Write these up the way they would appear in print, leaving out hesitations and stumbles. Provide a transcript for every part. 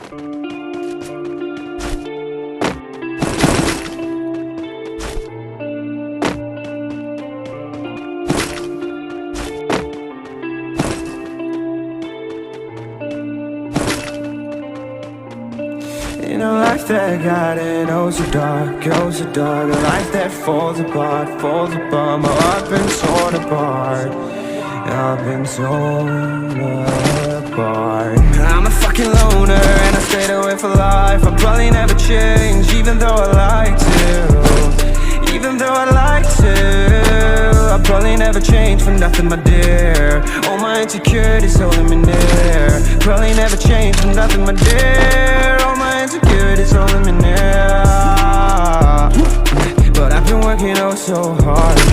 In a life that got it, oh so dark, oh so dark. A life that falls apart, falls apart. My heart been torn apart, I've been torn apart. I'm a fucking loner and I stayed away for life. I'll probably never change, even though I like to. Even though I'd like to, I'll probably never change for nothing, my dear. All my insecurities holding me near. Probably never change for nothing, my dear. All my insecurities holding me near. But I've been working oh so hard to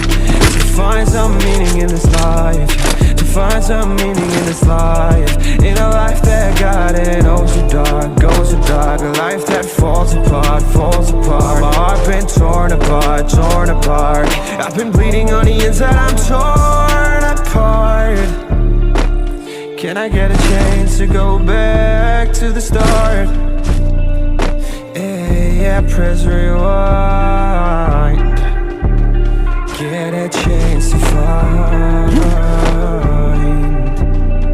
find some meaning in this life, to find some meaning in this life. In a life that got it oh so dark, oh so dark. A life that falls apart, falls apart. My heart been torn apart, torn apart. I've been bleeding on the inside, I'm torn apart. Can I get a chance to go back to the start? Yeah, press rewind. Get a chance to find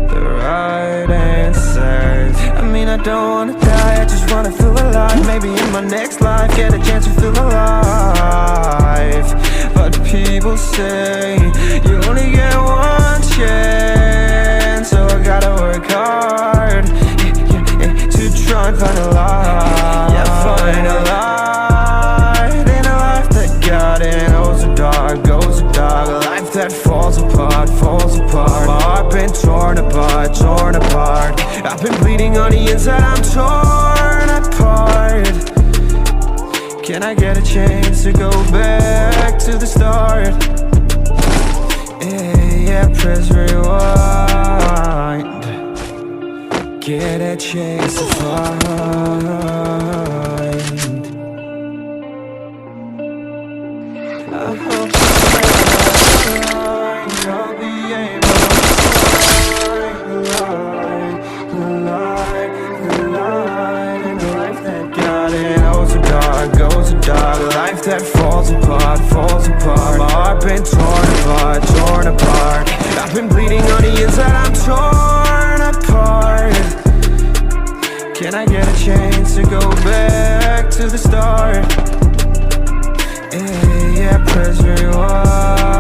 the right answers. I mean, I don't wanna die, I just wanna feel alive. Maybe in my next life, get a chance to feel alive. But people say you only get one chance, so I gotta work hard to try and find a light. Yeah, find a light in a life that got it oh so dark, oh so dark. A life that falls apart, falls apart. My heart been torn apart, torn apart. I've been bleeding on the inside, I'm torn apart. Can I get a chance to go back to the start? Yeah, press rewind. Get a chance to find. I hope I'll be able to find the light in a life that got it oh so dark, oh so dark. A life that falls apart, falls apart. My heart been torn apart, torn apart. I've been bleeding on the inside, I'm torn apart. Can I get a chance to go back to the start? Yeah, press rewind.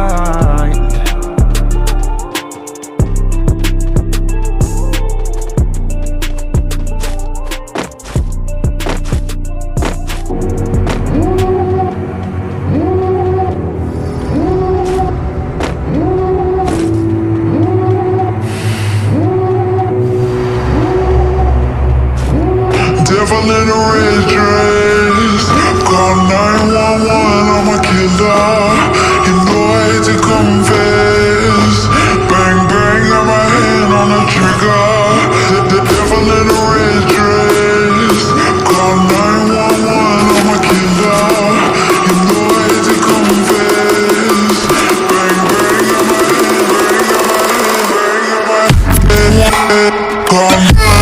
Devil in a red dress, call 911, I'm a killer. You know I hate to confess. Bang bang, got my hand on the trigger. The devil in a red dress, call 911, I'm a killer. You know I hate to confess. Bang bang, got my hand, call 911.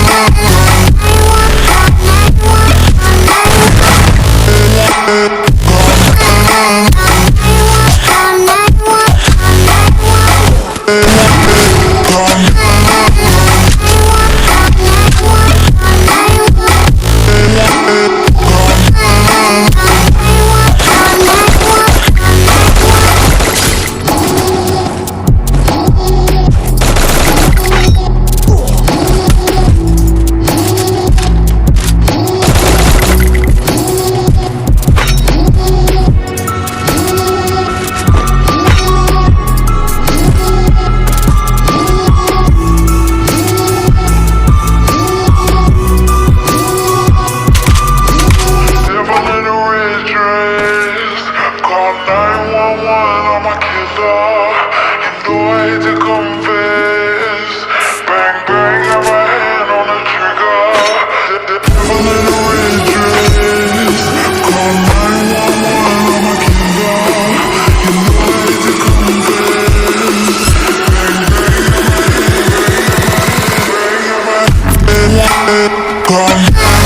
Come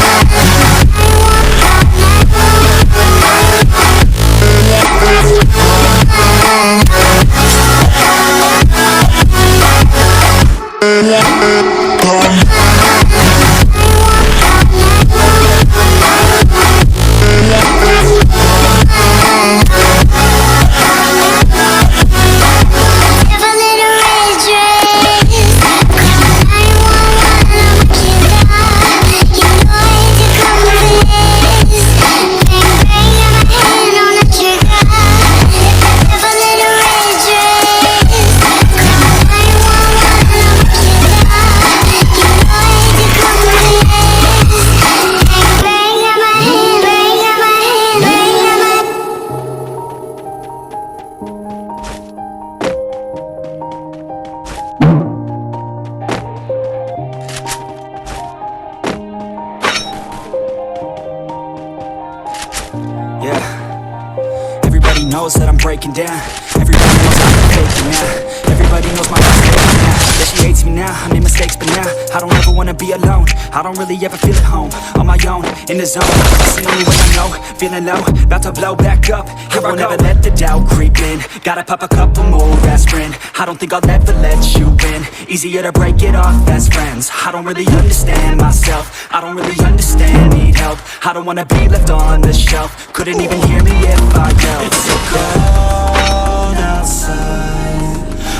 knows that I'm breaking down. Everybody knows I'm faking now. Everybody knows my life's fake now. Yeah, she hates me now, I made mistakes, but now I don't ever wanna be alone. I don't really ever feel at home, on my own, in the zone. That's the only way I know, feeling low, about to blow back up. Here I won't ever let the doubt creep in. Gotta pop a couple more aspirin. I don't think I'll ever let you in. Easier to break it off best friends. I don't really understand myself, I don't really understand, need help. I don't wanna be left on the shelf. Couldn't even hear me if I yelled. It's so cold outside,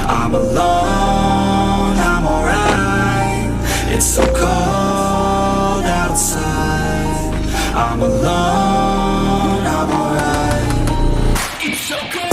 I'm alone, I'm alright. It's so cold outside, I'm alone, I'm alright. It's so cold.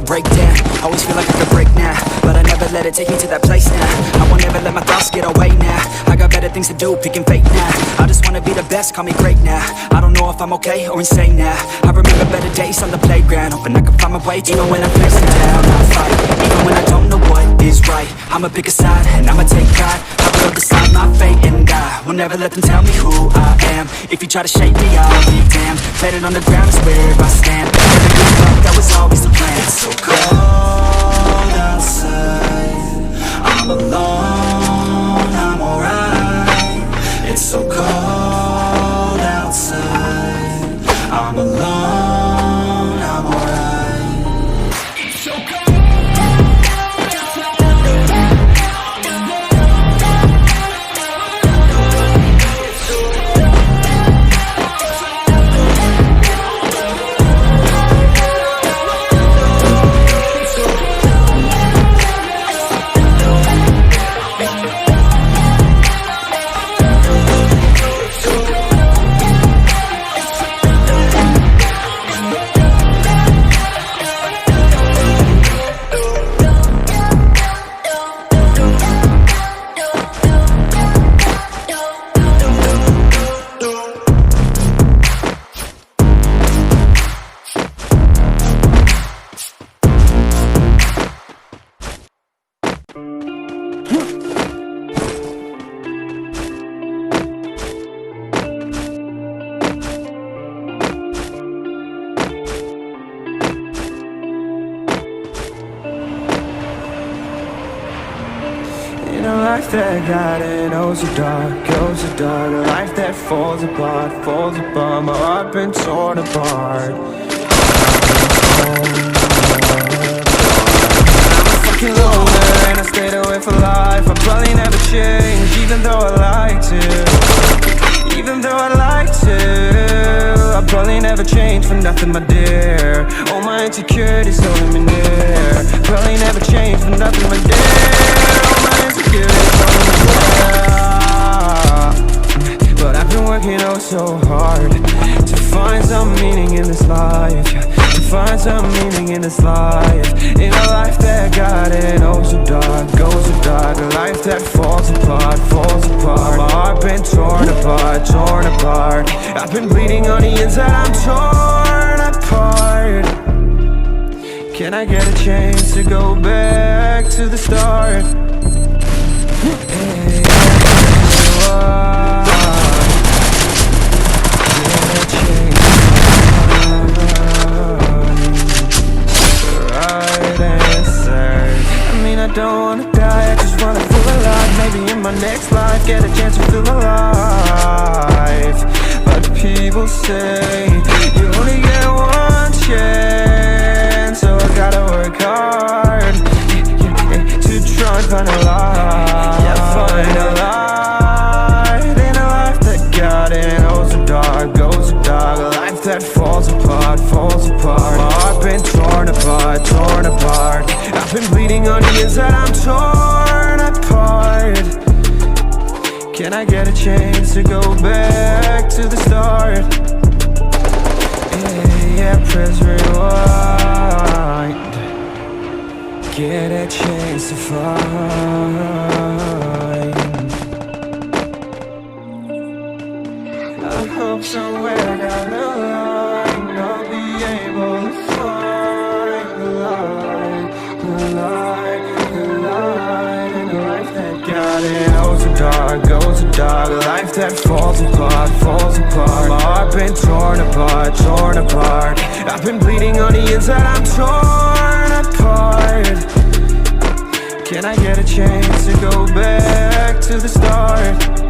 Break down, always feel like I could break now, but I never let it take me to that place now. I won't ever let my thoughts get away now. I got better things to do, picking fate now. I just wanna be the best, call me great now. I don't know if I'm okay or insane now. I remember better days on the playground, hoping I can find my way. Even when I'm facing down, I fight. Even when I don't know what is right, I'ma pick a side and I'ma take pride. I will decide my fate and I will never let them tell me who I am. If you try to shake me, I'll be damned. Better on the ground is where I stand. Never give up, that was always the plan. It's so cold outside, I'm alone, I'm alright. It's so cold outside, I'm alone, I'm alright. It's so cold. A life that got it, oh so dark, a life that falls apart, my heart been torn apart. I'm a fucking loner and I stayed away for life. I'll probably never change, even though I like to. Even though I like to, I'll probably never change for nothing, my dear. All my insecurities holding me near. Probably never change for nothing, my dear. All my insecurities holding me near. But I've been working oh so hard to find some meaning in this life. To find some meaning in this life. In a life that got it oh so dark, goes so dark. A life that falls apart, my heart been torn apart, I've been bleeding on the inside, I'm torn apart. Can I get a chance to go back to the start? Hey, I don't wanna die, I just wanna feel alive. Maybe in my next life, get a chance to feel alive. But people say, you only get one chance. So I gotta work hard to try and find a light. Yeah, find a light in a life that got it oh so dark, goes so dark. A life that falls apart, my heart been torn apart, I've been bleeding on the inside, I'm torn apart. Can I get a chance to go back to the start? Yeah. yeah, press rewind. Get a chance to find. I hope somewhere down the line I'll be able to find the light, the light, the light in a life that got it. Goes so dark, life that falls apart, falls apart. My heart been torn apart, torn apart. I've been bleeding on the inside, I'm torn apart. Can I get a chance to go back to the start?